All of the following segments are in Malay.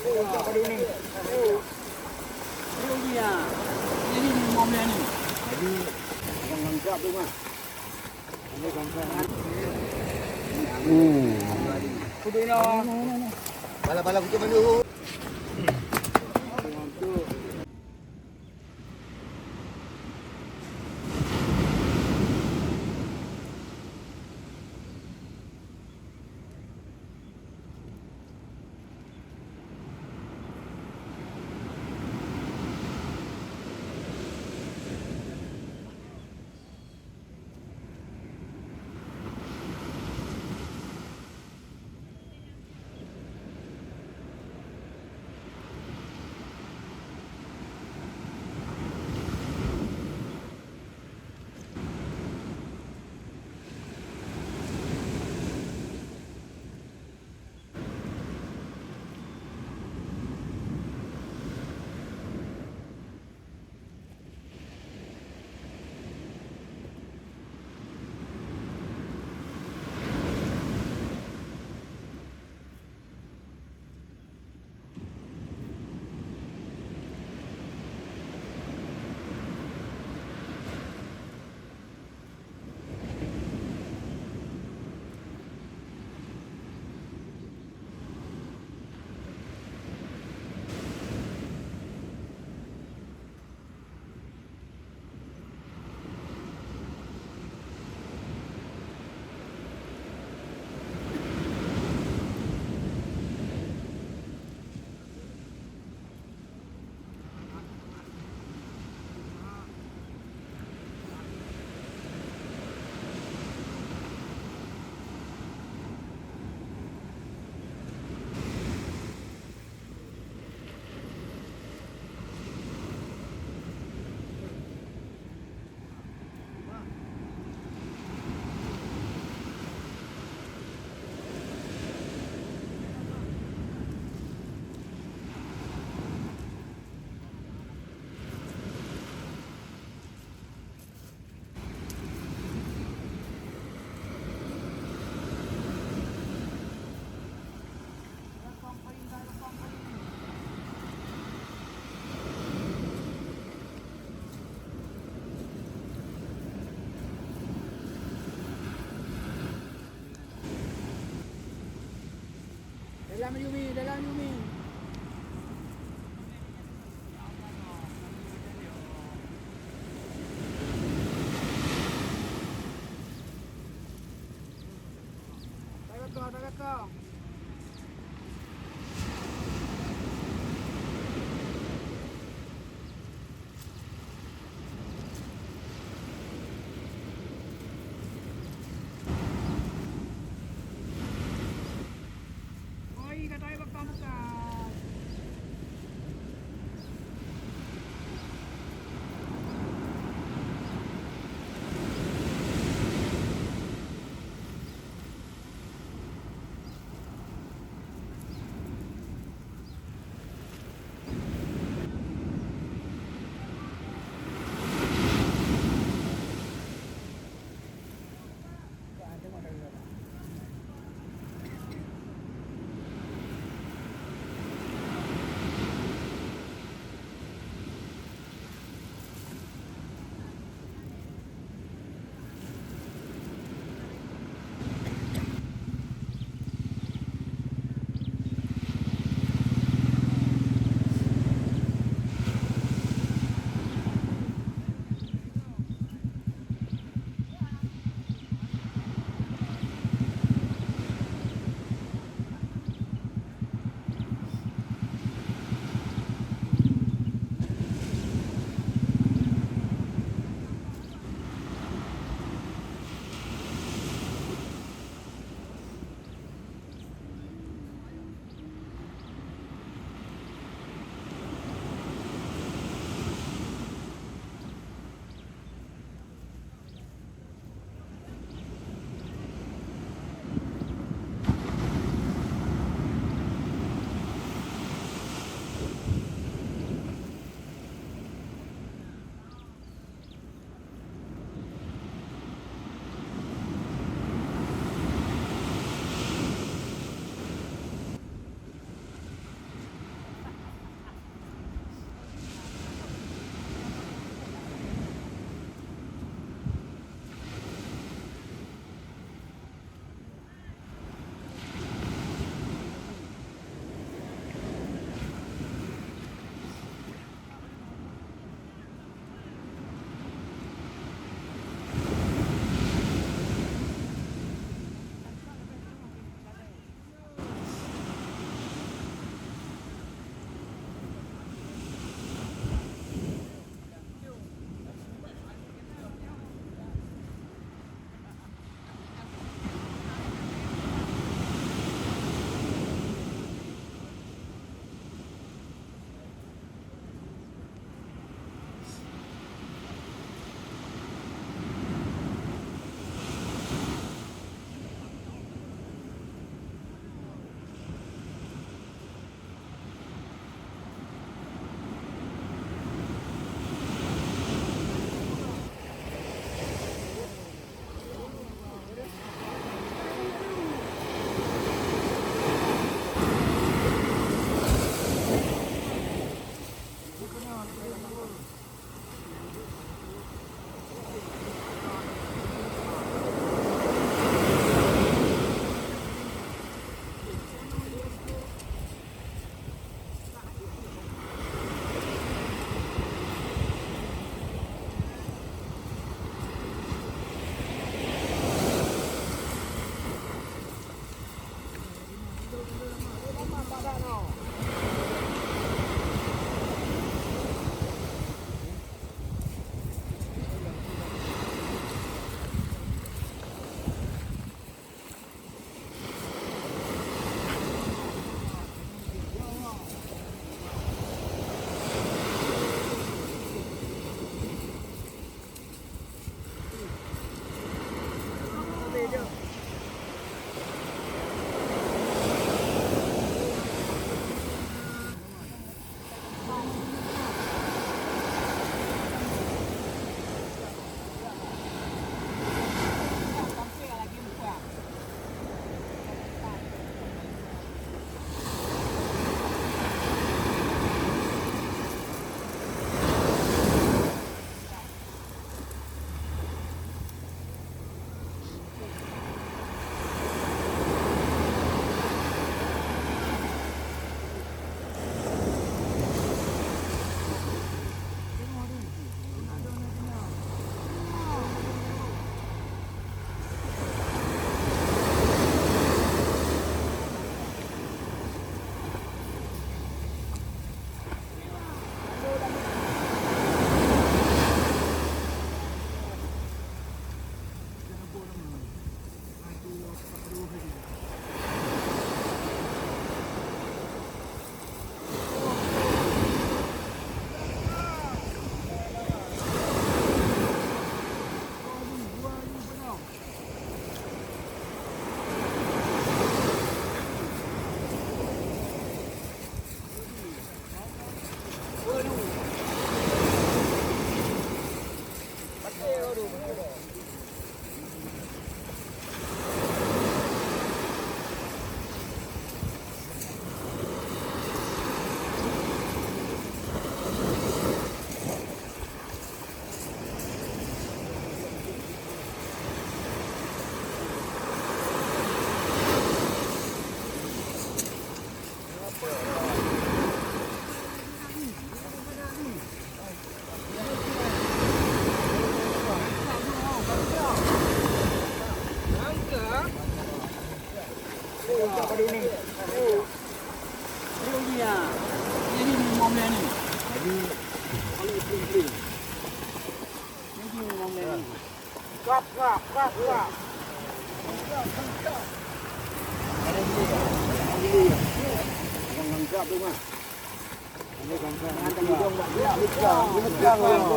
Ini momen ini. Jadi bangsa tu mah. Ini bangsa. Kudu na. Bala-bala kudu dulu. Dalam Yumi, dalam Yumi. Tagat ko. Ini momen ni. Jadi kalau clean. Ini momen ni. Kap. Ada ni. Abang angkat tu mah. Ini kangkang. Antang hidung buat belakang.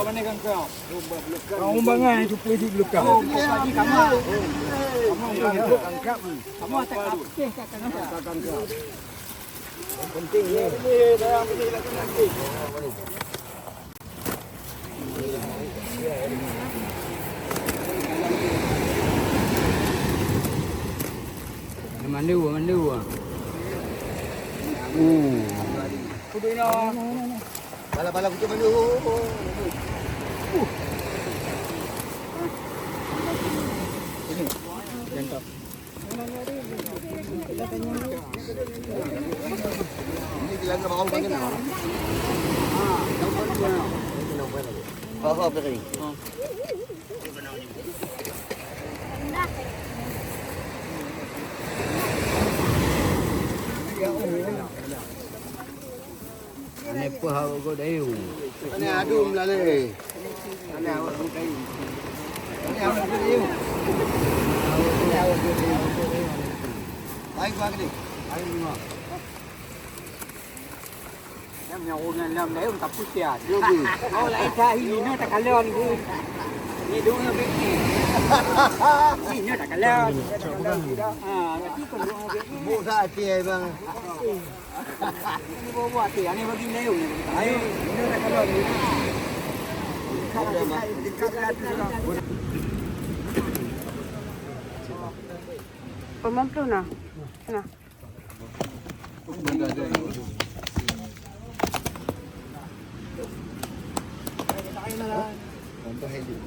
Mana kangkang? Kau umbangan itu puisi belakang. Pagi kamu. Kamu angkat. Kamu tak kapke kangkang. Penting ni. Dalam ni lagi. Mandu. Kudu bala kutu mandu. Ini. Jantap. Ini bilang mau bangun. Apa ni? Ane pah go dayu. Ane adum lale. Ane awak go dayu. Ane awak go dayu. Baik bang ni. Baik ni mah. Nam yang orang nam dayu tak putih. Jogi. Oh lain dah ini nak tak kalon ni. Ni dua lebih ni. Ini tak kalon. Nanti kalau bu sa cie bang. Ini bawa hati, ini bagi dayu ni. Ayo, ini nak kalon ni. Pemamplu na. Na. Contoh helik.